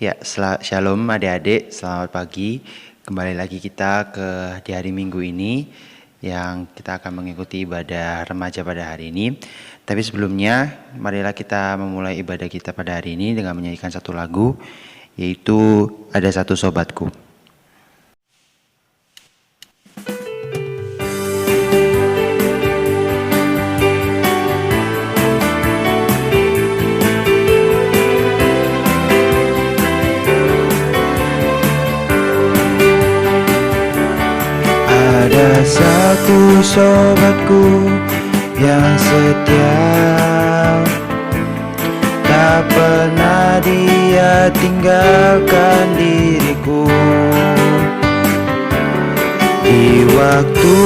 Ya, shalom adik-adik, selamat pagi. Kembali lagi kita di hari Minggu ini yang kita akan mengikuti ibadah remaja pada hari ini. Tapi sebelumnya, marilah kita memulai ibadah kita pada hari ini dengan menyanyikan satu lagu, yaitu Ada Satu Sobatku. Ada satu sobatku yang setia, tak pernah dia tinggalkan diriku. Di waktu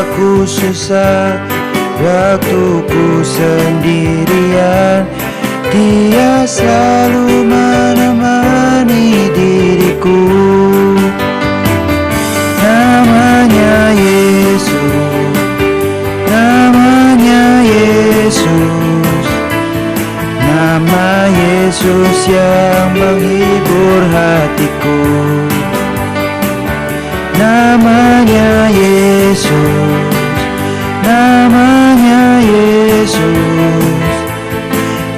aku susah, waktuku sendirian, dia selalu menemani diriku. Namanya Yesus, namanya Yesus, nama Yesus yang menghibur hatiku. Namanya Yesus, namanya Yesus,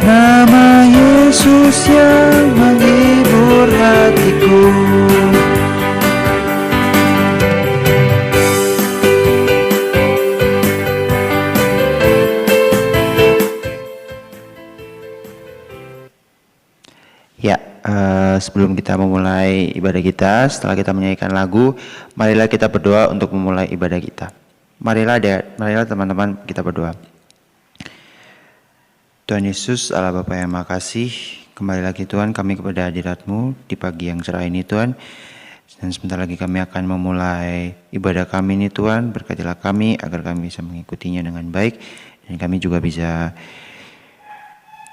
nama Yesus yang menghibur hatiku. Ya, sebelum kita memulai ibadah kita, setelah kita menyanyikan lagu, marilah kita berdoa untuk memulai ibadah kita. Marilah teman-teman kita berdoa. Tuhan Yesus, Allah Bapa yang makasih, kembali lagi Tuhan kami kepada hadirat-Mu di pagi yang cerah ini Tuhan. Dan sebentar lagi kami akan memulai ibadah kami ini Tuhan, berkatilah kami agar kami bisa mengikutinya dengan baik, dan kami juga bisa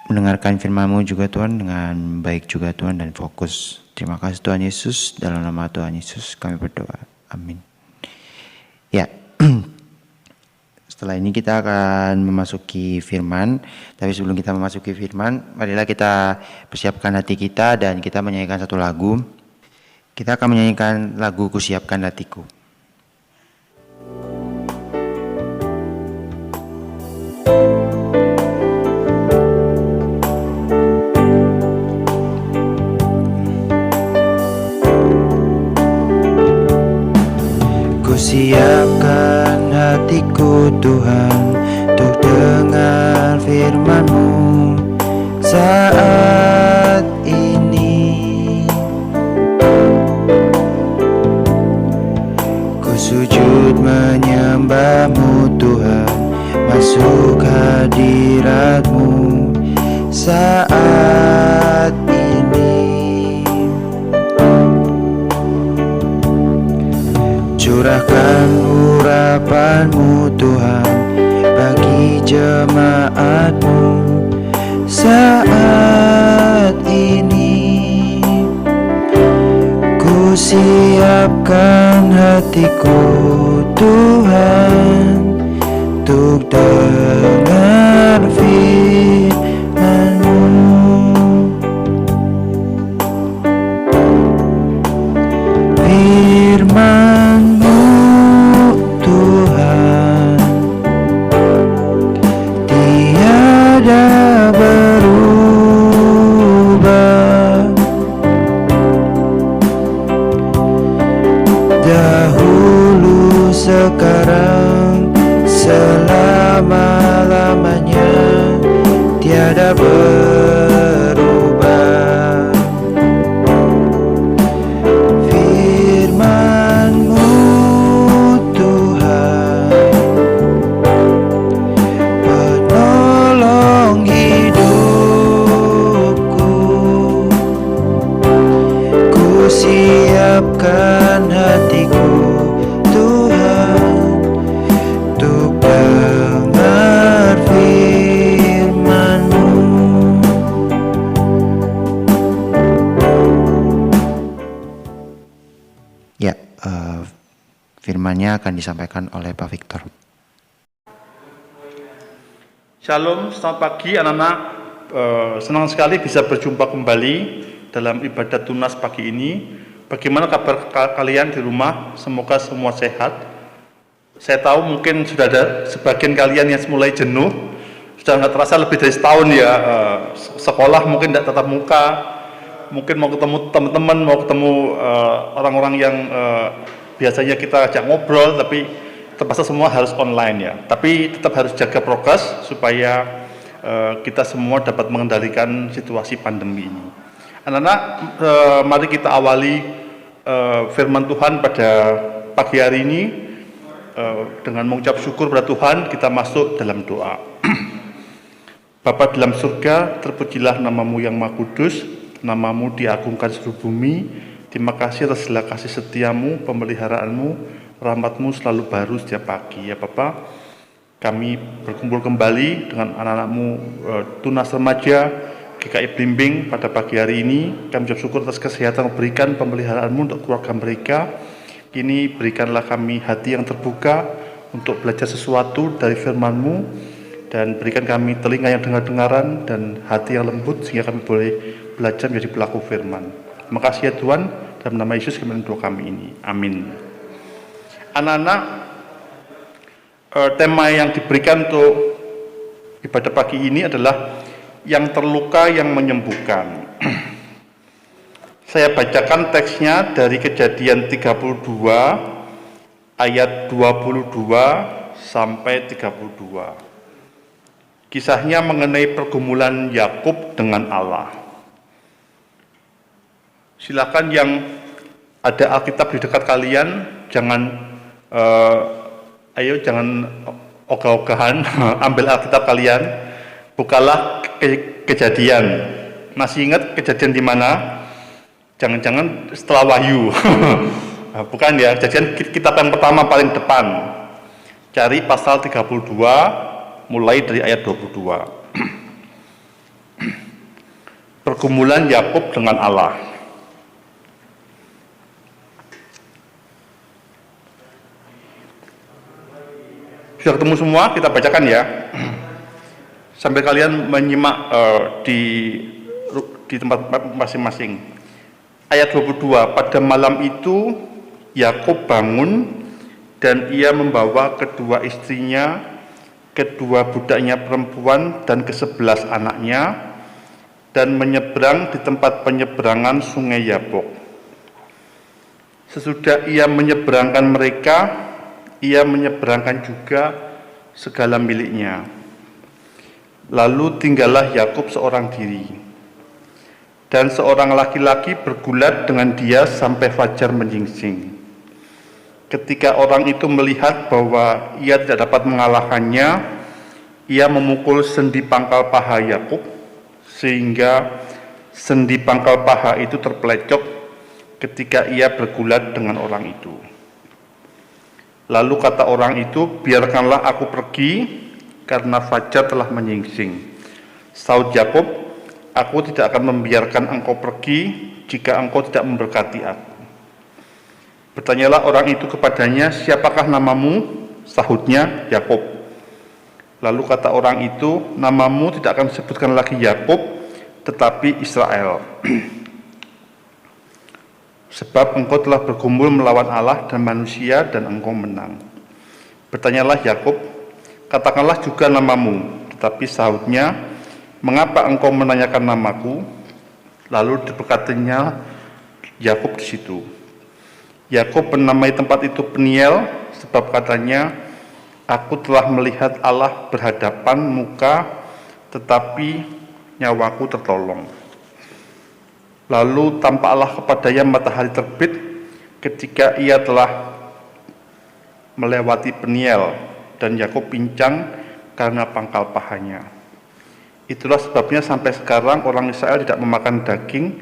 mendengarkan firman-Mu juga Tuhan dengan baik juga Tuhan dan fokus. Terima kasih Tuhan Yesus, dalam nama Tuhan Yesus kami berdoa. Amin. Ya, setelah ini kita akan memasuki firman. Tapi sebelum kita memasuki firman, marilah kita persiapkan hati kita dan kita menyanyikan satu lagu. Kita akan menyanyikan lagu Kusiapkan Hatiku. Kusiapkan hatiku Tuhan untuk dengar firman-Mu saat ini. Ku sujud menyembah-Mu Tuhan, masuk hadirat-Mu saat ini. Curahkan urapan-Mu Tuhan bagi jemaat-Mu saat ini. Ku siapkan hatiku Tuhan untuk dengar firman-Mu. Firman-Mu Tuhan tiada berubah, dahulu sekarang selama-lamanya tiada berubah. Firman-Mu Tuhan penolong hidupku. Ku siapkan hatiku Tuhan untuk dengar firman-Mu. Ya, firman-Nya akan disampaikan oleh Pak Victor. Shalom, selamat pagi anak-anak. Senang sekali bisa berjumpa kembali dalam ibadah tunas pagi ini. Bagaimana kabar kalian di rumah? Semoga semua sehat. Saya tahu mungkin sudah ada sebagian kalian yang mulai jenuh, sudah nggak terasa lebih dari setahun ya, sekolah mungkin tidak tatap muka, mungkin mau ketemu teman-teman, mau ketemu orang-orang yang biasanya kita ajak ngobrol, tapi terpaksa semua harus online ya. Tapi tetap harus jaga prokes supaya kita semua dapat mengendalikan situasi pandemi ini. Anak-anak, mari kita awali firman Tuhan pada pagi hari ini dengan mengucap syukur pada Tuhan. Kita masuk dalam doa. Bapa dalam surga, terpujilah namamu yang maha kudus, namamu diagungkan seluruh bumi. Terima kasih atas segala kasih setiamu, pemeliharaanmu, rahmatmu selalu baru setiap pagi. Ya Bapa, kami berkumpul kembali dengan anak-anakmu tunas remaja GKI Blimbing pada pagi hari ini. Kami ucap syukur atas kesehatan berikan pemeliharaanmu untuk keluarga mereka. Kini berikanlah kami hati yang terbuka untuk belajar sesuatu dari firman-Mu, dan berikan kami telinga yang dengar-dengaran dan hati yang lembut sehingga kami boleh belajar menjadi pelaku firman. Terima kasih ya Tuhan, dalam nama Yesus kami doa kami ini. Amin. Anak-anak, tema yang diberikan untuk ibadah pagi ini adalah yang terluka yang menyembuhkan. Saya bacakan teksnya dari Kejadian 32 ayat 22 sampai 32. Kisahnya mengenai pergumulan Yakub dengan Allah. Silakan yang ada Alkitab di dekat kalian, jangan jangan ogah-ogahan, ambil Alkitab kalian, bukalah Kejadian. Masih ingat Kejadian di mana? Jangan-jangan setelah Wahyu. Bukan ya, Kejadian kitab yang pertama paling depan. Cari pasal 32 mulai dari ayat 22. Pergumulan Yakub dengan Allah. Sudah ketemu semua? Kita bacakan ya. Sambil kalian menyimak di tempat masing-masing. Ayat 22, pada malam itu Yakub bangun dan ia membawa kedua istrinya, kedua budaknya perempuan dan ke-11 anaknya, dan menyeberang di tempat penyeberangan sungai Yabok. Sesudah ia menyeberangkan mereka, ia menyeberangkan juga segala miliknya. Lalu tinggallah Yakub seorang diri. Dan seorang laki-laki bergulat dengan dia sampai fajar menyingsing. Ketika orang itu melihat bahwa ia tidak dapat mengalahkannya, ia memukul sendi pangkal paha Yakub, sehingga sendi pangkal paha itu terpelecok ketika ia bergulat dengan orang itu. Lalu kata orang itu, biarkanlah aku pergi, karena fajar telah menyingsing. Saud Yakub, aku tidak akan membiarkan engkau pergi jika engkau tidak memberkati aku. Bertanyalah orang itu kepadanya, siapakah namamu? Sahutnya, Yakub. Lalu kata orang itu, namamu tidak akan disebutkan lagi Yakub, tetapi Israel. Sebab engkau telah bergumul melawan Allah dan manusia dan engkau menang. Bertanyalah Yakub, katakanlah juga namamu. Tetapi sahutnya, mengapa engkau menanyakan namaku? Lalu diberkatinya Yakub di situ. Yakub menamai tempat itu Peniel, sebab katanya, aku telah melihat Allah berhadapan muka, tetapi nyawaku tertolong. Lalu tampaklah kepadanya matahari terbit ketika ia telah melewati Peniel, dan Yakub pincang karena pangkal pahanya. Itulah sebabnya sampai sekarang orang Israel tidak memakan daging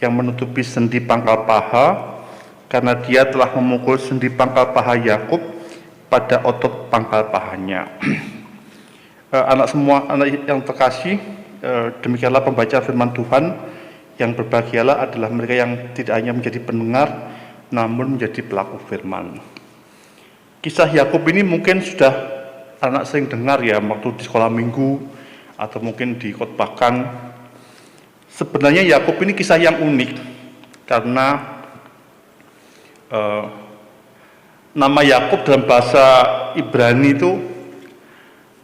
yang menutupi sendi pangkal paha, karena dia telah memukul sendi pangkal paha Yakub pada otot pangkal pahanya. Anak semua, anak yang terkasih, demikianlah pembaca firman Tuhan. Yang berbahagialah adalah mereka yang tidak hanya menjadi pendengar, namun menjadi pelaku firman. Kisah Yakub ini mungkin sudah anak sering dengar ya, waktu di sekolah minggu, atau mungkin dikhotbahkan. Sebenarnya Yakub ini kisah yang unik karena nama Yakub dalam bahasa Ibrani itu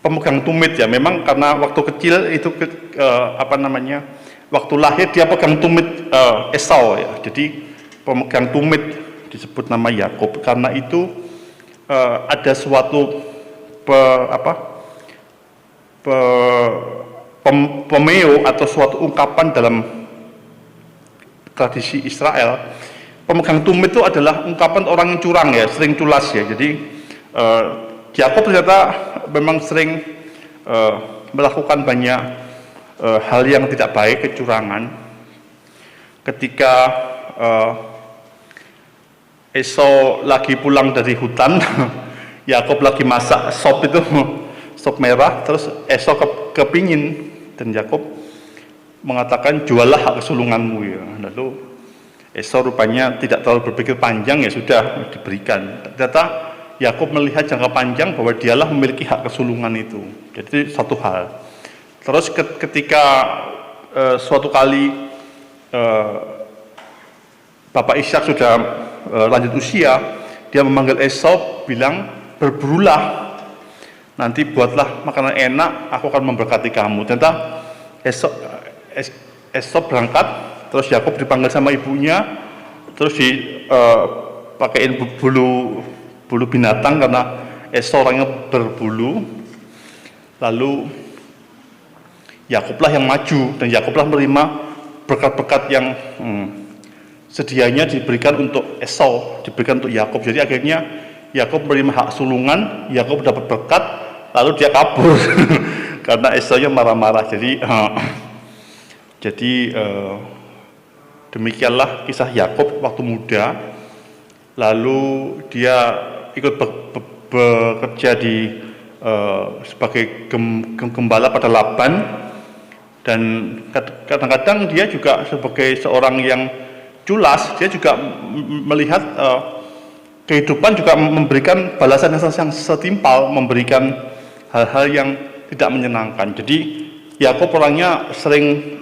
pemegang tumit ya. Memang karena waktu kecil itu waktu lahir dia pegang tumit Esau ya. Jadi pemegang tumit disebut nama Yakub. Karena itu ada suatu pemeo atau suatu ungkapan dalam tradisi Israel. Pemegang tumit itu adalah ungkapan orang yang curang ya, sering culas ya. Jadi Yakub ternyata memang sering melakukan banyak hal yang tidak baik, kecurangan. Ketika Esau lagi pulang dari hutan, Yakub lagi masak sop itu, sop merah, terus Esau kepingin, dan Yakub mengatakan juallah hak kesulunganmu ya. Lalu Esau rupanya tidak terlalu berpikir panjang, ya sudah diberikan. Ternyata Yakub melihat jangka panjang bahwa dialah memiliki hak kesulungan itu. Jadi satu hal. Terus ketika suatu kali Bapak Ishak sudah lanjut usia, dia memanggil Esau, bilang, berburulah, nanti buatlah makanan enak, aku akan memberkati kamu. Ternyata Esau berangkat, terus Yakub dipanggil sama ibunya, terus dipakein bulu binatang karena Esau orangnya berbulu. Lalu Yakublah yang maju, dan Yakublah menerima berkat-berkat yang sedianya diberikan untuk Esau, diberikan untuk Yakub. Jadi akhirnya Yakub menerima hak sulungan, Yakub dapat berkat, lalu dia kabur karena Esau-nya marah-marah. Jadi demikianlah kisah Yakub waktu muda. Lalu dia ikut bekerja sebagai gembala pada Laban, dan kadang-kadang dia juga sebagai seorang yang culas, dia juga melihat kehidupan juga memberikan balasan yang setimpal, memberikan hal-hal yang tidak menyenangkan. Jadi Yakub orangnya sering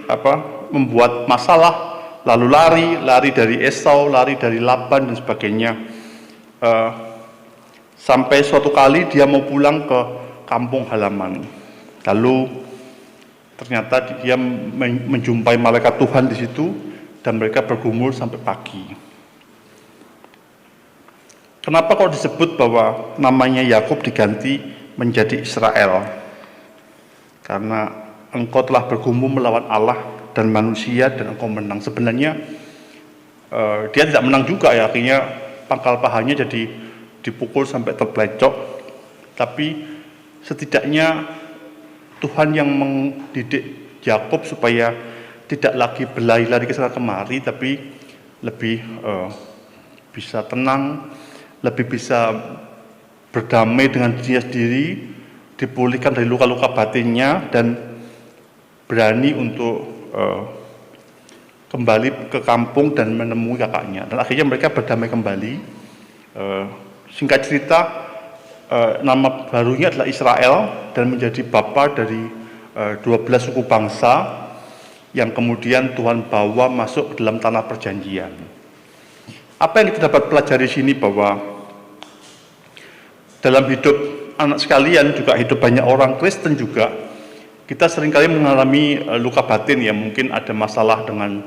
membuat masalah, lalu lari dari Esau, lari dari Laban dan sebagainya. Sampai suatu kali dia mau pulang ke kampung halaman. Lalu ternyata dia menjumpai malaikat Tuhan di situ, dan mereka bergumul sampai pagi. Kenapa kok disebut bahwa namanya Yakub diganti menjadi Israel? Karena engkau telah bergumul melawan Allah dan manusia, dan engkau menang. Sebenarnya dia tidak menang juga ya, akhirnya pangkal pahanya jadi dipukul sampai terplecok. Tapi setidaknya Tuhan yang mendidik Yakub supaya tidak lagi berlari-lari ke sana kemari, tapi lebih bisa tenang, lebih bisa berdamai dengan dirinya sendiri, dipulihkan dari luka-luka batinnya, dan berani untuk kembali ke kampung dan menemui kakaknya. Dan akhirnya mereka berdamai kembali. Singkat cerita, nama barunya adalah Israel, dan menjadi bapa dari 12 suku bangsa yang kemudian Tuhan bawa masuk ke dalam tanah perjanjian. Apa yang kita dapat pelajari di sini, bahwa dalam hidup anak sekalian, juga hidup banyak orang Kristen juga, kita seringkali mengalami luka batin ya. Mungkin ada masalah dengan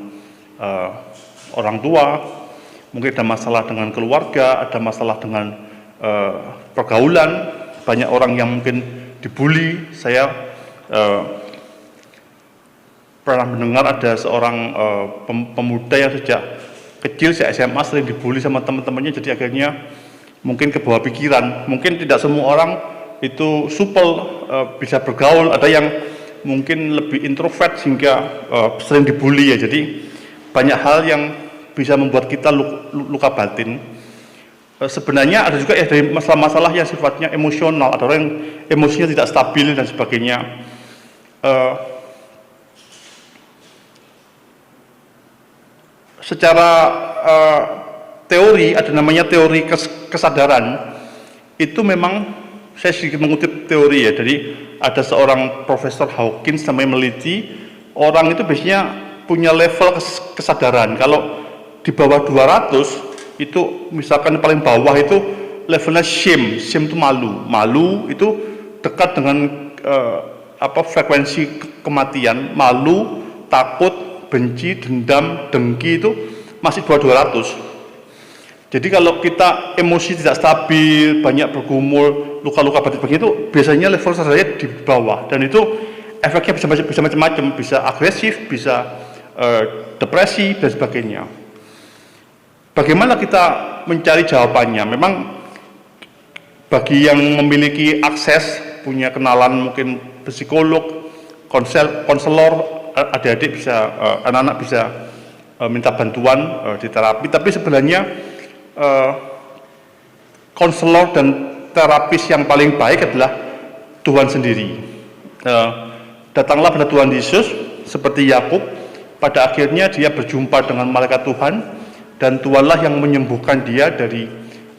orang tua, mungkin ada masalah dengan keluarga, ada masalah dengan pergaulan. Banyak orang yang mungkin dibully. Saya pernah mendengar ada seorang pemuda yang sejak kecil, sejak SMA sering dibully sama teman-temannya, jadi akhirnya mungkin ke bawah pikiran. Mungkin tidak semua orang itu supel, bisa bergaul. Ada yang mungkin lebih introvert sehingga sering dibully ya. Jadi banyak hal yang bisa membuat kita luka batin. Sebenarnya ada juga ya dari masalah-masalah yang sifatnya emosional. Ada orang yang emosinya tidak stabil dan sebagainya. Secara teori, ada namanya teori kesadaran. Itu memang, saya sedikit mengutip teori ya. Jadi ada seorang Profesor Hawkins namanya meliti, orang itu biasanya punya level kesadaran. Kalau di bawah 200 itu misalkan paling bawah itu levelnya shame itu malu itu dekat dengan frekuensi kematian. Malu, takut, benci, dendam, dengki itu masih bawah 200. Jadi kalau kita emosi tidak stabil, banyak bergumul, luka-luka batin begitu, biasanya level kesabarannya di bawah, dan itu efeknya bisa macam-macam, bisa agresif, bisa depresi dan sebagainya. Bagaimana kita mencari jawabannya? Memang bagi yang memiliki akses, punya kenalan mungkin psikolog, konselor, adik-adik bisa, anak-anak bisa minta bantuan di terapi. Tapi sebenarnya konselor dan terapis yang paling baik adalah Tuhan sendiri. Datanglah pada Tuhan Yesus seperti Yakub, pada akhirnya dia berjumpa dengan malaikat Tuhan, dan Tuhanlah yang menyembuhkan dia dari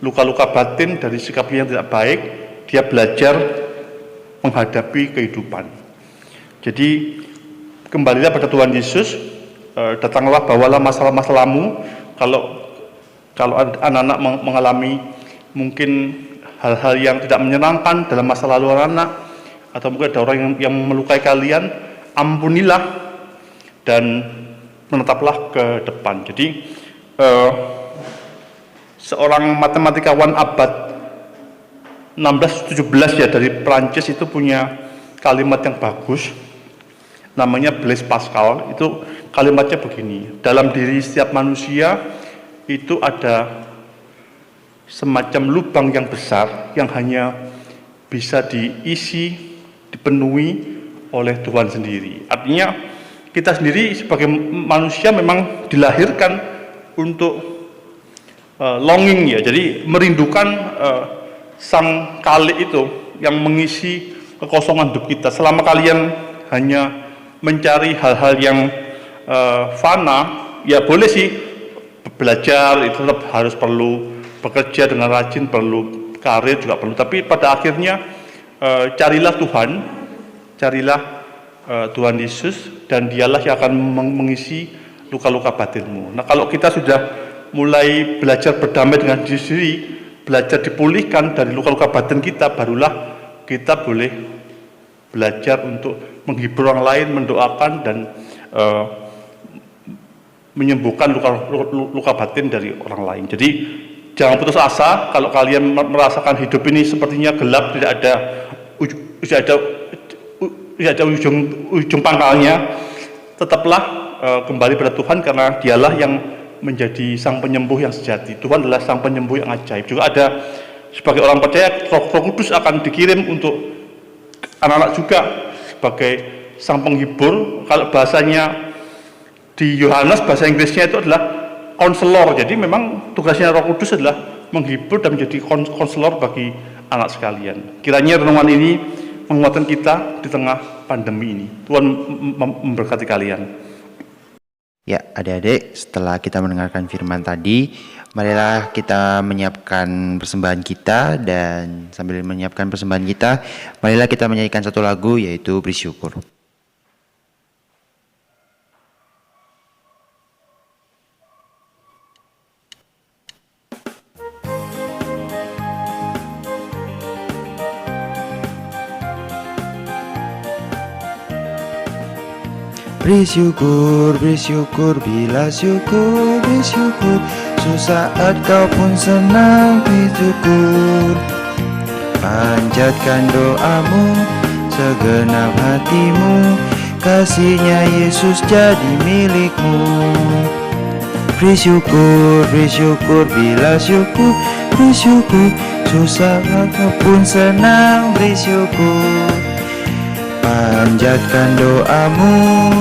luka-luka batin, dari sikapnya yang tidak baik. Dia belajar menghadapi kehidupan. Jadi kembalilah pada Tuhan Yesus, datanglah, bawalah masalah-masalahmu. Kalau anak-anak mengalami mungkin hal-hal yang tidak menyenangkan dalam masa lalu anak, atau mungkin ada orang yang melukai kalian, ampunilah dan menetaplah ke depan. Jadi seorang matematikawan abad 16-17 ya dari Prancis itu punya kalimat yang bagus, namanya Blaise Pascal. Itu kalimatnya begini: dalam diri setiap manusia itu ada semacam lubang yang besar yang hanya bisa diisi, dipenuhi oleh Tuhan sendiri. Artinya kita sendiri sebagai manusia memang dilahirkan untuk longing ya, jadi merindukan sang Khalik itu yang mengisi kekosongan hidup kita. Selama kalian hanya mencari hal-hal yang fana, ya boleh sih belajar, itu tetap harus perlu, bekerja dengan rajin perlu, karir juga perlu, tapi pada akhirnya carilah Tuhan, carilah Tuhan Yesus, dan dialah yang akan mengisi luka-luka batinmu. Nah, kalau kita sudah mulai belajar berdamai dengan diri sendiri, belajar dipulihkan dari luka-luka batin kita, barulah kita boleh belajar untuk menghibur orang lain, mendoakan, dan menyembuhkan luka batin dari orang lain. Jadi jangan putus asa. Kalau kalian merasakan hidup ini sepertinya gelap, tidak ada ujung pangkalnya, tetaplah kembali pada Tuhan, karena dialah yang menjadi sang penyembuh yang sejati. Tuhan adalah sang penyembuh yang ajaib. Juga ada, sebagai orang percaya, Roh Kudus akan dikirim untuk anak-anak juga sebagai sang penghibur. Kalau bahasanya di Yohanes, bahasa Inggrisnya itu adalah konselor. Jadi memang tugasnya Roh Kudus adalah menghibur dan menjadi konselor bagi anak sekalian. Kiranya renungan ini menguatkan kita di tengah pandemi ini. Tuhan memberkati kalian. Ya, adik-adik, setelah kita mendengarkan firman tadi, marilah kita menyiapkan persembahan kita, dan sambil menyiapkan persembahan kita, marilah kita menyanyikan satu lagu, yaitu Beri Syukur. Beri syukur, bila syukur, beri syukur. Sesaat kau pun senang, beri syukur. Panjatkan doamu, segenap hatimu, kasihnya Yesus jadi milikmu. Beri syukur, bila syukur, beri syukur. Sesaat kau pun senang, beri syukur. Panjatkan doamu,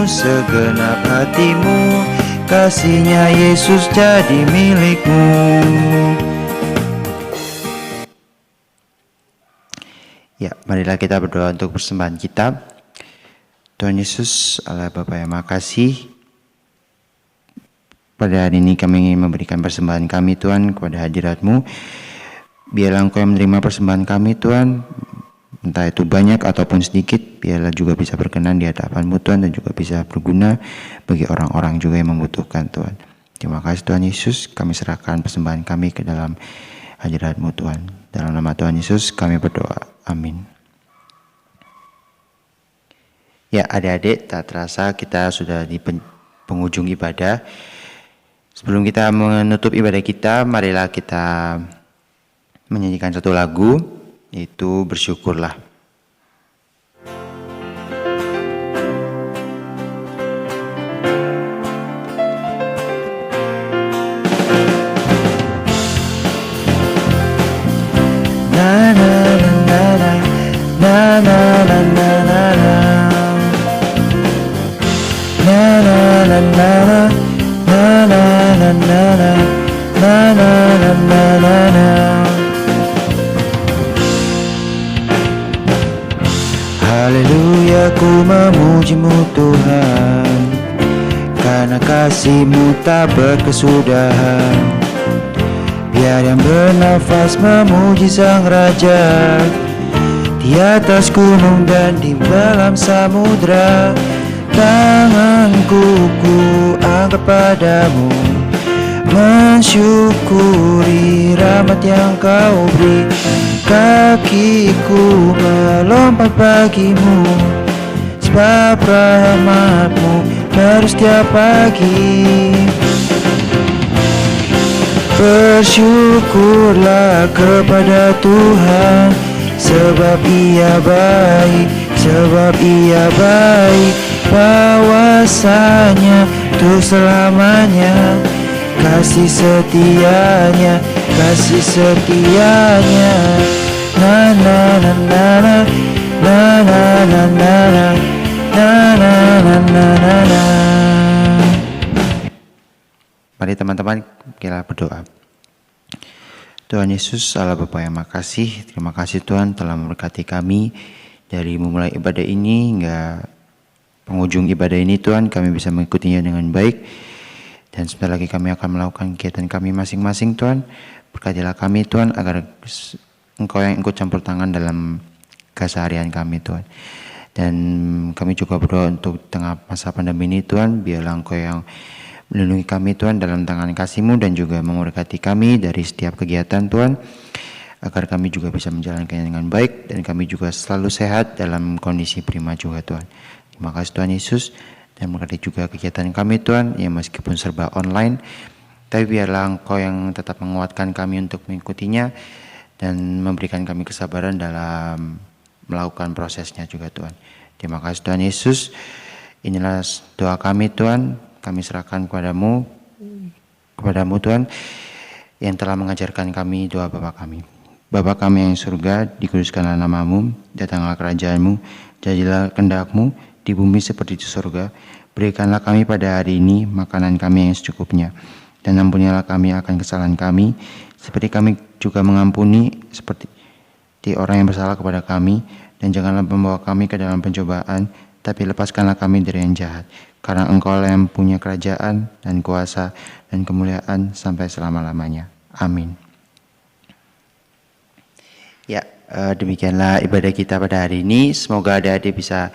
segenap hatimu, kasihnya Yesus jadi milikmu. Ya, marilah kita berdoa untuk persembahan kita. Tuhan Yesus, Allah Bapa yang Maha Kasih, pada hari ini kami ingin memberikan persembahan kami, Tuhan, kepada hadirat-Mu. Biarlah Engkau yang menerima persembahan kami, Tuhan. entah itu banyak ataupun sedikit, biarlah juga bisa berkenan di hadapan-Mu Tuhan, dan juga bisa berguna bagi orang-orang juga yang membutuhkan Tuhan. Terima kasih Tuhan Yesus, kami serahkan persembahan kami ke dalam hadirat-Mu Tuhan. Dalam nama Tuhan Yesus kami berdoa, amin. Ya adik-adik, tak terasa kita sudah di penghujung ibadah. Sebelum kita menutup ibadah kita, marilah kita menyanyikan satu lagu, yaitu Bersyukurlah. Na na na na na na na na na na na na na na na na na na na na. Haleluya, ku memuji-Mu Tuhan, karena kasih-Mu tak berkesudahan. Biar yang bernafas memuji Sang Raja, di atas gunung dan di dalam samudra. Tanganku ku angkat padamu, mensyukuri rahmat yang Kau beri. Kakiku melompat bagimu, sebab rahmat-Mu baru setiap pagi. Bersyukurlah kepada Tuhan, sebab Ia baik, sebab Ia baik. Bahwasanya untuk selamanya, kasih setianya, kasih setianya. Na na na na na na na na na na na na na na. Mari teman-teman kita berdoa. Tuhan Yesus, Allah Bapa yang makasih, terima kasih Tuhan telah memberkati kami dari memulai ibadah ini hingga penghujung ibadah ini. Tuhan, kami bisa mengikutinya dengan baik, dan sebentar lagi kami akan melakukan kegiatan kami masing-masing. Tuhan, berkatilah kami Tuhan, agar Engkau yang ikut campur tangan dalam keseharian kami Tuhan. Dan kami juga berdoa untuk tengah masa pandemi ini Tuhan, biarlah Engkau yang melindungi kami Tuhan dalam tangan kasih-Mu, dan juga memberkati kami dari setiap kegiatan Tuhan, agar kami juga bisa menjalankannya dengan baik, dan kami juga selalu sehat dalam kondisi prima juga Tuhan. Terima kasih Tuhan Yesus, dan berkati juga kegiatan kami Tuhan, yang meskipun serba online, tapi biarlah Engkau yang tetap menguatkan kami untuk mengikutinya, dan memberikan kami kesabaran dalam melakukan prosesnya juga Tuhan. Terima kasih Tuhan Yesus, inilah doa kami Tuhan, kami serahkan kepadamu Tuhan, yang telah mengajarkan kami doa Bapa kami. Bapa kami yang surga, dikuduskanlah nama-Mu, datanglah kerajaan-Mu, jadilah kehendak-Mu di bumi seperti di surga. Berikanlah kami pada hari ini makanan kami yang secukupnya, dan ampunilah kami akan kesalahan kami, seperti kami juga mengampuni seperti orang yang bersalah kepada kami, dan janganlah membawa kami ke dalam pencobaan, tapi lepaskanlah kami dari yang jahat. Karena Engkau yang punya kerajaan dan kuasa dan kemuliaan sampai selama-lamanya. Amin. Ya, demikianlah ibadah kita pada hari ini. Semoga adik-adik bisa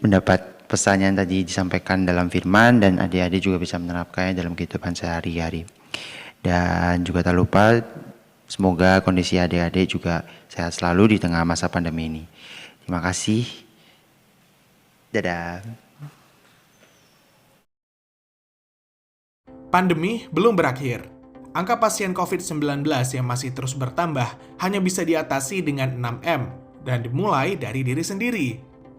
mendapat pesan yang tadi disampaikan dalam firman, dan adik-adik juga bisa menerapkannya dalam kehidupan sehari-hari. Dan juga tak lupa, semoga kondisi adik-adik juga sehat selalu di tengah masa pandemi ini. Terima kasih. Dadah. Pandemi belum berakhir. Angka pasien COVID-19 yang masih terus bertambah hanya bisa diatasi dengan 6M dan dimulai dari diri sendiri.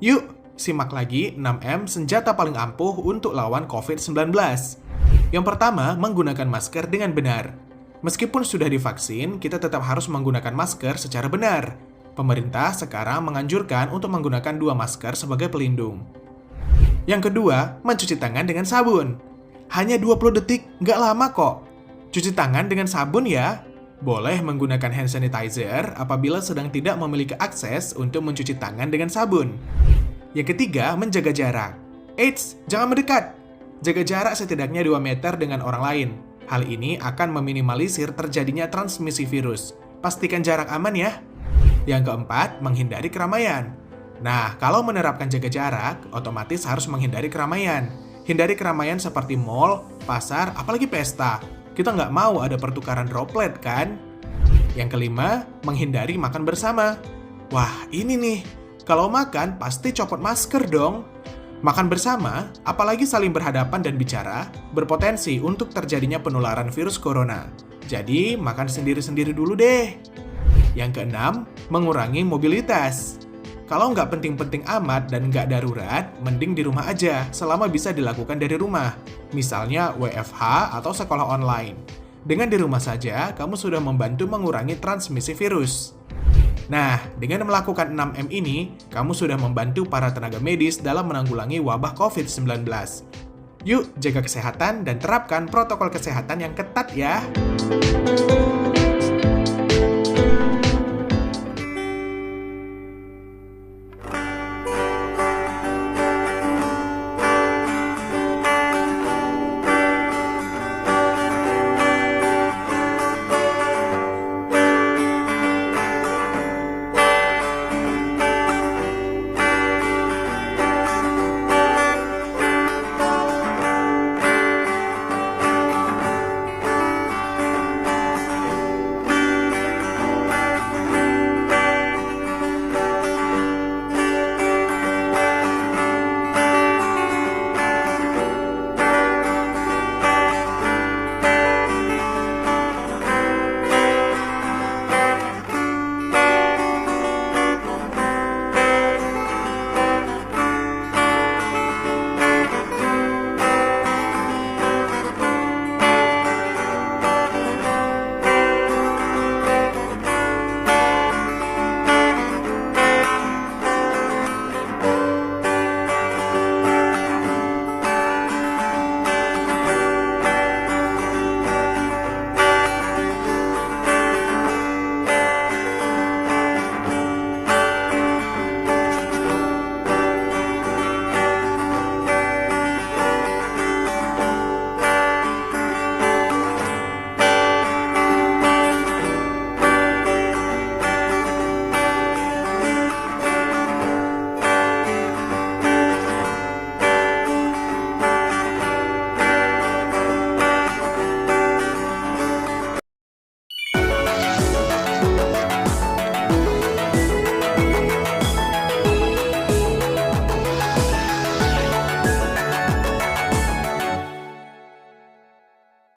Yuk, simak lagi 6M senjata paling ampuh untuk lawan COVID-19. Yang pertama, menggunakan masker dengan benar. Meskipun sudah divaksin, kita tetap harus menggunakan masker secara benar. Pemerintah sekarang menganjurkan untuk menggunakan 2 masker sebagai pelindung. Yang kedua, mencuci tangan dengan sabun. Hanya 20 detik, nggak lama kok. Cuci tangan dengan sabun ya. Boleh menggunakan hand sanitizer apabila sedang tidak memiliki akses untuk mencuci tangan dengan sabun. Yang ketiga, menjaga jarak. Eits, jangan mendekat. Jaga jarak setidaknya 2 meter dengan orang lain. Hal ini akan meminimalisir terjadinya transmisi virus. Pastikan jarak aman ya. Yang keempat, menghindari keramaian. Nah, kalau menerapkan jaga jarak, otomatis harus menghindari keramaian. Hindari keramaian seperti mall, pasar, apalagi pesta. Kita nggak mau ada pertukaran droplet, kan? Yang kelima, menghindari makan bersama. Wah, ini nih. Kalau makan, pasti copot masker dong. Makan bersama, apalagi saling berhadapan dan bicara, berpotensi untuk terjadinya penularan virus corona. Jadi, makan sendiri-sendiri dulu deh. Yang keenam, mengurangi mobilitas. Kalau nggak penting-penting amat dan nggak darurat, mending di rumah aja selama bisa dilakukan dari rumah. Misalnya WFH atau sekolah online. Dengan di rumah saja, kamu sudah membantu mengurangi transmisi virus. Nah, dengan melakukan 6M ini, kamu sudah membantu para tenaga medis dalam menanggulangi wabah COVID-19. Yuk, jaga kesehatan dan terapkan protokol kesehatan yang ketat ya!